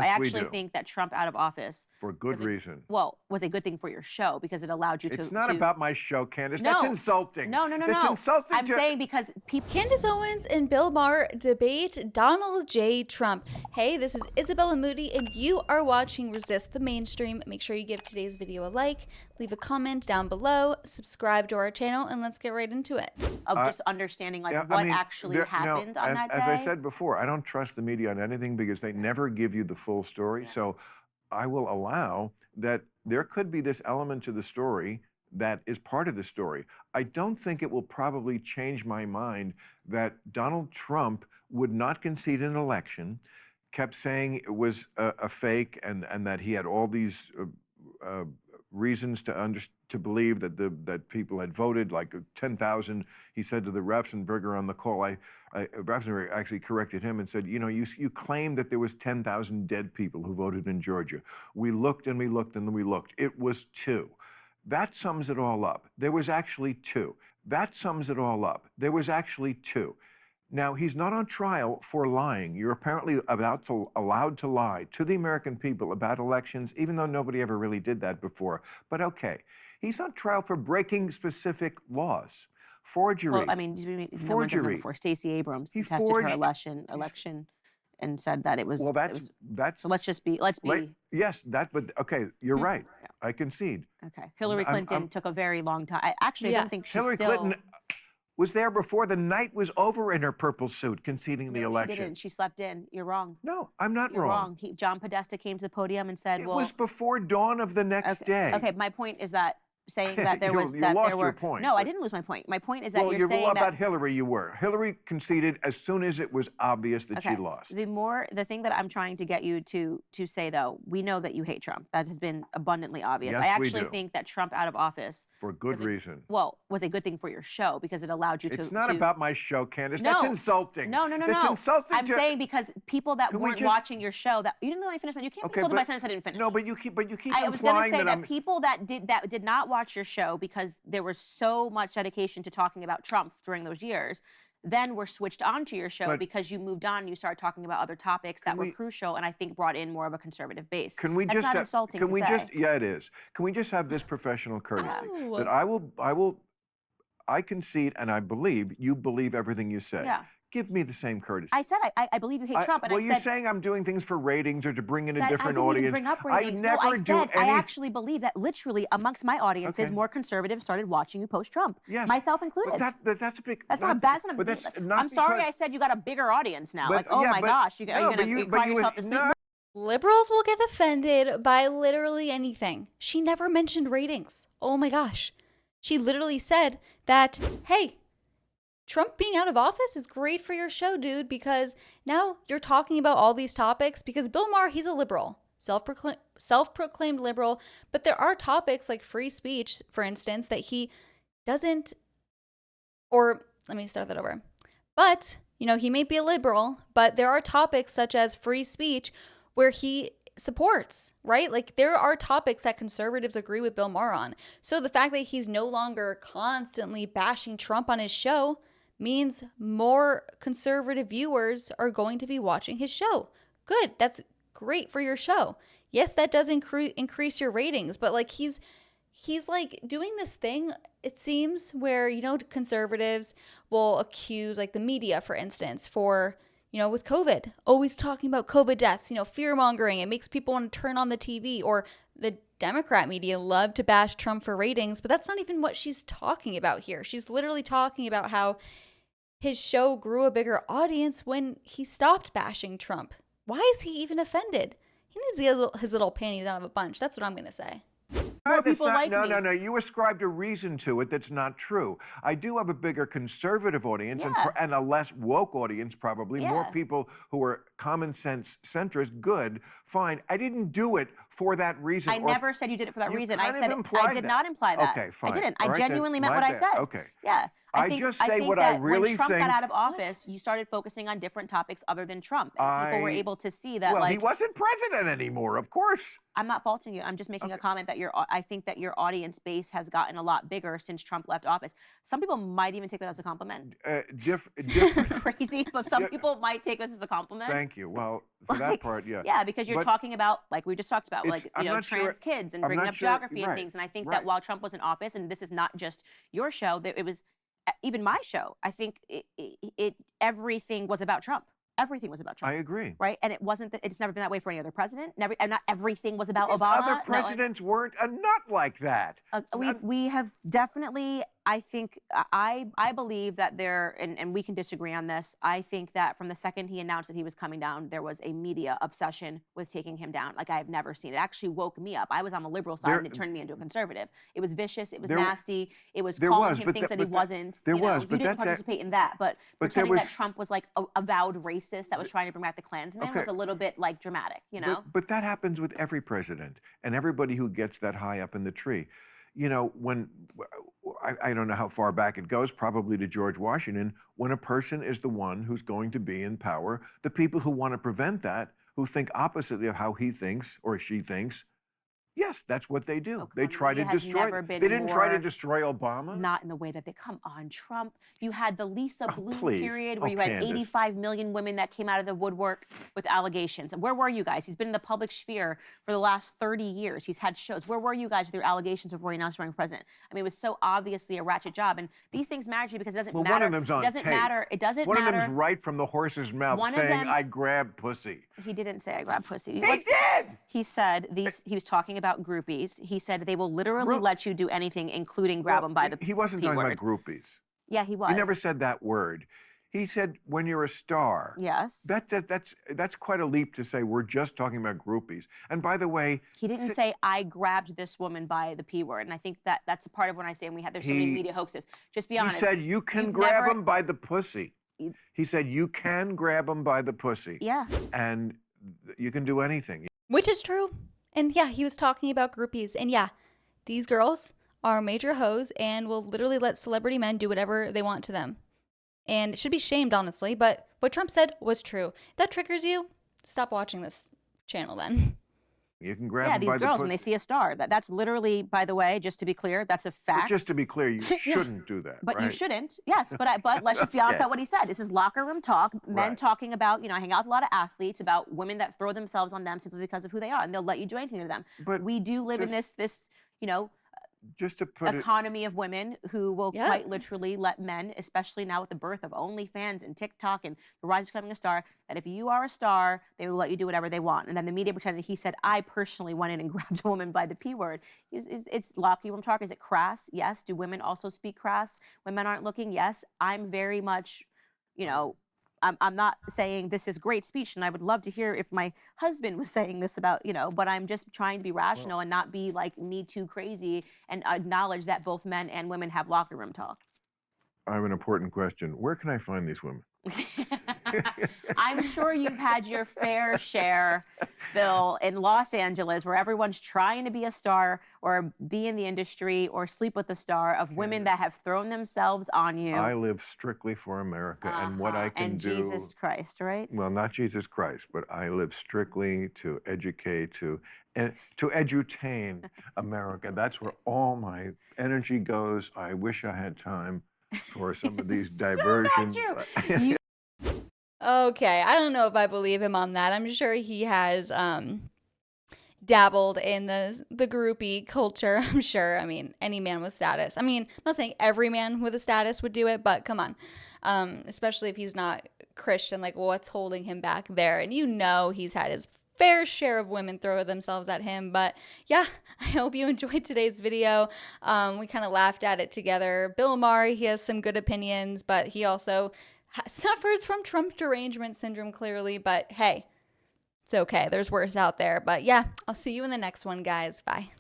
Yes, I actually we do. think that Trump out of office For good reason. was a good thing for your show because it allowed you to. It's not about my show, Candace. No. That's insulting. No. That's insulting. I'm saying because people. Candace Owens and Bill Maher debate Donald J. Trump. Hey, this is Isabella Moody, and you are watching Resist the Mainstream. Make sure you give today's video a like, leave a comment down below, subscribe to our channel, and let's get right into it. Of just understanding what actually happened on that day. As I said before, I don't trust the media on anything because they never give you the full story. Yeah. So I will allow that there could be this element to the story that is part of the story. I don't think it will probably change my mind that Donald Trump would not concede an election, kept saying it was a fake and that he had all these reasons to believe that people had voted, like 10,000. He said to the Raffensperger on the call, Raffensperger actually corrected him and said, you know, you claimed that there was 10,000 dead people who voted in Georgia. We looked and we looked and we looked. It was 2. That sums it all up. There was actually 2. That sums it all up. There was actually 2. Now, he's not on trial for lying. You're apparently allowed to lie to the American people about elections, even though nobody ever really did that before. But okay, he's on trial for breaking specific laws. Forgery. Well, I mean, forgery. Before Stacey Abrams He contested forged her election and said that it was. Well, that's. So let's be. Yes, but okay, you're right. Yeah. I concede. Okay. Hillary Clinton took a very long time. I actually don't think she's Hillary Clinton was there before the night was over in her purple suit conceding the election. She didn't. She slept in. You're wrong. No, I'm not You're wrong. John Podesta came to the podium and said, it was before dawn of the next day. Okay, my point is that saying that there was you that lost there were your point. No, I didn't lose my point. My point is that well, you're saying that about Hillary you were. Hillary conceded as soon as it was obvious that she lost. The thing that I'm trying to get you to say though, we know that you hate Trump. That has been abundantly obvious. Yes, I actually we do. think that Trump out of office for good reason. Was a good thing for your show because it allowed you to. It's not about my show, Candace. No. That's insulting. No. That's insulting. I'm saying because people that weren't watching your show that you didn't let me finish. You can't insult my sentence I didn't finish. No, but you keep I was going to say that people that did not watch your show because there was so much dedication to talking about Trump during those years, then were switched onto your show because you moved on and you started talking about other topics that were crucial and I think brought in more of a conservative base. Can we That's just not insulting to say. Yeah, it is. Can we just have this professional courtesy that I concede and I believe you believe everything you say. Yeah. Give me the same courtesy. I said I believe you hate Trump. And well, you're saying I'm doing things for ratings or to bring in a different audience. I didn't even bring up ratings. I never do anything. I actually believe that literally amongst my audiences, more conservatives started watching you post-Trump. Yes. Myself included. But that's a big. That's not bad. But that's not. I'm sorry I said you got a bigger audience now. Like, oh my gosh, are you going to cry yourself to sleep? Liberals will get offended by literally anything. She never mentioned ratings. Oh my gosh. She literally said that, hey, Trump being out of office is great for your show, dude, because now you're talking about all these topics because Bill Maher, he's a liberal, self-proclaimed liberal, but there are topics like free speech, for instance, that he doesn't, or let me start that over. But, you know, he may be a liberal, but there are topics such as free speech where he supports, right? Like there are topics that conservatives agree with Bill Maher on. So the fact that he's no longer constantly bashing Trump on his show means more conservative viewers are going to be watching his show. Good. That's great for your show. Yes, that does increase your ratings, but like he's like doing this thing, it seems, where, you know, conservatives will accuse like the media, for instance, for, you know, with COVID, always talking about COVID deaths, you know, fear mongering. It makes people want to turn on the TV, or the Democrat media love to bash Trump for ratings, but that's not even what she's talking about here. She's literally talking about how his show grew a bigger audience when he stopped bashing Trump. Why is he even offended? He needs to get his little panties out of a bunch. That's what I'm going to say. More people like me. No. You ascribed a reason to it that's not true. I do have a bigger conservative audience and a less woke audience, probably. More people who are common sense centrist. Good, fine. I didn't do it for that reason. I never said you did it for that reason. I said I did not imply that. Okay, fine. I didn't. All I right, genuinely meant what my I said. Okay. Yeah. I just say what I really when Trump think. got out of office, you started focusing on different topics other than Trump, and people were able to see that. Well, like, he wasn't president anymore, of course. I'm not faulting you. I'm just making a comment that I think that your audience base has gotten a lot bigger since Trump left office. Some people might even take that as a compliment. Different. Crazy, but some people might take this as a compliment. Thank you. Well, for that part, yeah. Yeah, because you're talking about, like we just talked about, like, trans kids and bringing up geography and right, things. And I think right. that while Trump was in office, and this is not just your show, that it was even my show. I think everything was about Trump. Everything was about Trump. I agree. Right? And it wasn't. It's never been that way for any other president. Never, and not everything was about Because Obama. other presidents weren't a nut like that. We have definitely. I think I believe that there, and we can disagree on this. I think that from the second he announced that he was coming down, there was a media obsession with taking him down, like I have never seen. It actually woke me up. I was on the liberal side, and it turned me into a conservative. It was vicious. It was nasty. It was calling him things that he wasn't. There you was, know, but you didn't that's participate in that. But but pretending there that Trump was like a avowed racist that was trying to bring back the Klansmen was a little bit like dramatic, you know. But that happens with every president and everybody who gets that high up in the tree. You know, when I don't know how far back it goes, probably to George Washington, when a person is the one who's going to be in power, the people who want to prevent that, who think oppositely of how he thinks or she thinks, yes, that's what they do. They try to destroy. They didn't try to destroy Obama. Not in the way that they come on Trump. You had the Lisa Bloom please. period where you had Candace. 85 million women that came out of the woodwork with allegations. Where were you guys? He's been in the public sphere for the last 30 years. He's had shows. Where were you guys with your allegations before he announced running president? I mean, it was so obviously a ratchet job. And these things matter to you because it doesn't matter. One of them's on It doesn't tape. matter. It doesn't One matter. of them's right from the horse's mouth saying, I grabbed pussy. He didn't say I grabbed pussy. He did! He said he was talking about groupies. He said they will literally let you do anything, including grab them by the He wasn't talking about groupies. Yeah, he was. He never said that word. He said when you're a star. Yes. That's quite a leap to say we're just talking about groupies. And by the way, he didn't say I grabbed this woman by the P word. And I think that's a part of when I say there's so many media hoaxes. Just be honest. He said you can grab him by the pussy. He said you can grab him by the pussy. Yeah. And you can do anything. Which is true. And yeah, he was talking about groupies. And yeah, these girls are major hoes and will literally let celebrity men do whatever they want to them. And should be shamed, honestly. But what Trump said was true. If that triggers you, stop watching this channel then. You can grab them by the pussy. These girls, when they see a star, that's literally, by the way, just to be clear, that's a fact. But just to be clear, you shouldn't do that. But right? you shouldn't. Yes, but let's just be honest about what he said. This is locker room talk. Men talking about, I hang out with a lot of athletes, about women that throw themselves on them simply because of who they are, and they'll let you do anything to them. But we do live in this just to put economy of women who will quite literally let men, especially now with the birth of OnlyFans and TikTok and the rise of becoming a star, that if you are a star, they will let you do whatever they want. And then the media pretended he said, I personally went in and grabbed a woman by the P word. It's locker room talk. Is it crass? Yes. Do women also speak crass when men aren't looking? Yes. I'm very much, I'm not saying this is great speech, and I would love to hear if my husband was saying this about, but I'm just trying to be rational and not be like Me Too crazy and acknowledge that both men and women have locker room talk. I have an important question. Where can I find these women? I'm sure you've had your fair share, Phil, in Los Angeles, where everyone's trying to be a star or be in the industry or sleep with a star, of women that have thrown themselves on you. I live strictly for America and what I can do. And Jesus Christ, right? Well, not Jesus Christ, but I live strictly to educate, to edutain America. That's where all my energy goes. I wish I had time for some of these diversions. Okay, I don't know if I believe him on that. I'm sure he has dabbled in the groupie culture. I'm sure. I mean, any man with status. I mean, I'm not saying every man with a status would do it, but come on. Especially if he's not Christian, like what's holding him back there? And he's had his fair share of women throw themselves at him. But yeah, I hope you enjoyed today's video. We kind of laughed at it together. Bill Maher, he has some good opinions, but he also suffers from Trump derangement syndrome, clearly. But hey, it's okay. There's worse out there. But yeah, I'll see you in the next one, guys. Bye.